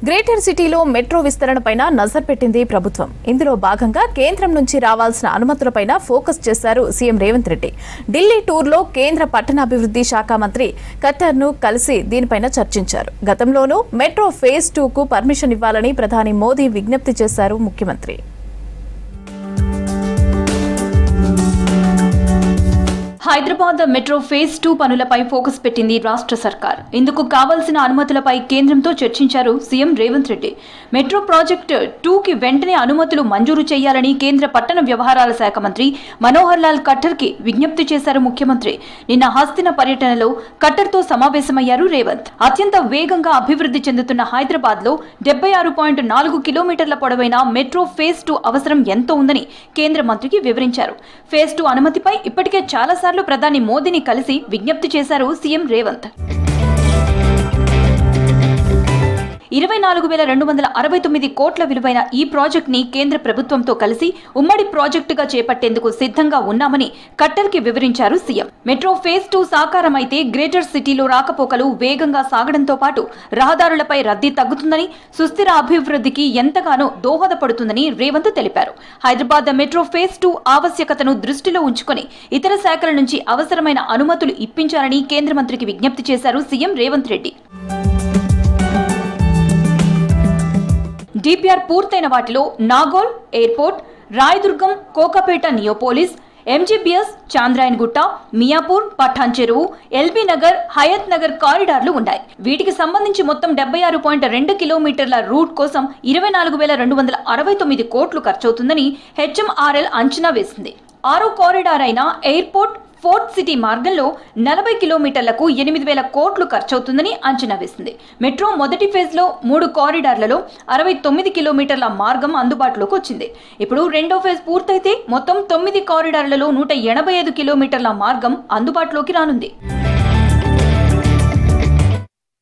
Greater సిటీలో metro విస్తరణపైన నజర్ పెట్టింది ప్రభుత్వం. ఇందులో భాగంగా కేంద్రం నుంచి రావాల్సిన అనుమతులపైన ఫోకస్ చేశారు సీఎం రేవంత్ రెడ్డి. ఢిల్లీ టూర్లో కేంద్ర పట్టణాభివృద్ధి శాఖ మంత్రి ఖట్టర్ను కలిసి దీనిపైన చర్చించారు. గతంలోనూ మెట్రో ఫేజ్ 2కు పర్మిషన్ ఇవ్వాలని ప్రధాని మోదీ విజ్ఞప్తి చేశారు ముఖ్యమంత్రి. హైదరాబాద్ మెట్రో ఫేజ్ 2 పనులపై ఫోకస్ పెట్టింది రాష్ట్ర సర్కార్. ఇందుకు కావాల్సిన అనుమతులపై కేంద్రంతో చర్చించారు CM Revanth Reddy. Metro project 2కి వెంటనే అనుమతులు మంజూరు చేయాలని కేంద్ర పట్టణ వ్యవహారాల శాఖ మంత్రి మనోహర్ లాల్ ఖట్టర్కి విజ్ఞప్తి చేశారు ముఖ్యమంత్రి. నిన్న హస్తిన పర్యటనలో ఖట్టర్తో సమావేశమయ్యారు రేవంత్. అత్యంత వేగంగా అభివృద్ధి చెందుతున్న హైదరాబాద్లో 76.4 కిలోమీటర్ల పొడవైన మెట్రో ఫేజ్ 2 అవసరం ఎంతో ఉందని కేంద్ర మంత్రికి వివరించారు. ఫేజ్ 2 అనుమతిపై ఇప్పటికే చాలాసార్లు ప్రధాని మోదీని కలిసి విజ్ఞప్తి చేశారు సీఎం రేవంత్. 24,269 కోట్ల విలువైన ఈ ప్రాజెక్ట్ ని కేంద్ర ప్రభుత్వంతో కలిసి ఉమ్మడి ప్రాజెక్టుగా చేపట్టేందుకు సిద్ధంగా ఉన్నామని ఖట్టర్కి వివరించారు సీఎం. మెట్రో ఫేజ్ 2 సాకారమైతే గ్రేటర్ సిటీలో రాకపోకలు వేగంగా సాగడంతో పాటు రహదారులపై రద్దీ తగ్గుతుందని, సుస్థిర అభివృద్ధికి ఎంతగానో దోహదపడుతుందని రేవంత్ తెలిపారు. హైదరాబాద్ మెట్రో ఫేజ్ 2 ఆవశ్యకతను దృష్టిలో ఉంచుకొని ఇతర శాఖల నుంచి అవసరమైన అనుమతులు ఇప్పించాలని కేంద్ర మంత్రికి విజ్ఞప్తి చేశారు సీఎం రేవంత్ రెడ్డి. డిపిఆర్ పూర్తయిన వాటిలో Nagole airport, Rayadurgam, Kokapet Neopolis, MGBS, Chandrayaan గుట్ట, మియాపూర్, పఠాన్ చెరువు, ఎల్బీ నగర్, హయత్ నగర్ కారిడార్లు ఉన్నాయి. వీటికి సంబంధించి మొత్తం 76.2 కిలోమీటర్ల రూట్ కోసం 24,269 కోట్లు ఖర్చవుతుందని హెచ్ఎంఆర్ఎల్ అంచనా వేసింది. 6వ కారిడార్ అయిన ఎయిర్పోర్ట్ ఫోర్త్ సిటీ మార్గంలో 40 కిలోమీటర్లకు 8,000 కోట్లు ఖర్చవుతుందని అంచనా వేసింది. మెట్రో మొదటి ఫేజ్లో 3 కారిడార్లలో 69 కిలోమీటర్ల మార్గం అందుబాటులోకి వచ్చింది. ఇప్పుడు రెండో ఫేజ్ పూర్తయితే మొత్తం 9 కారిడార్లలో 185 కిలోమీటర్ల మార్గం అందుబాటులోకి రానుంది.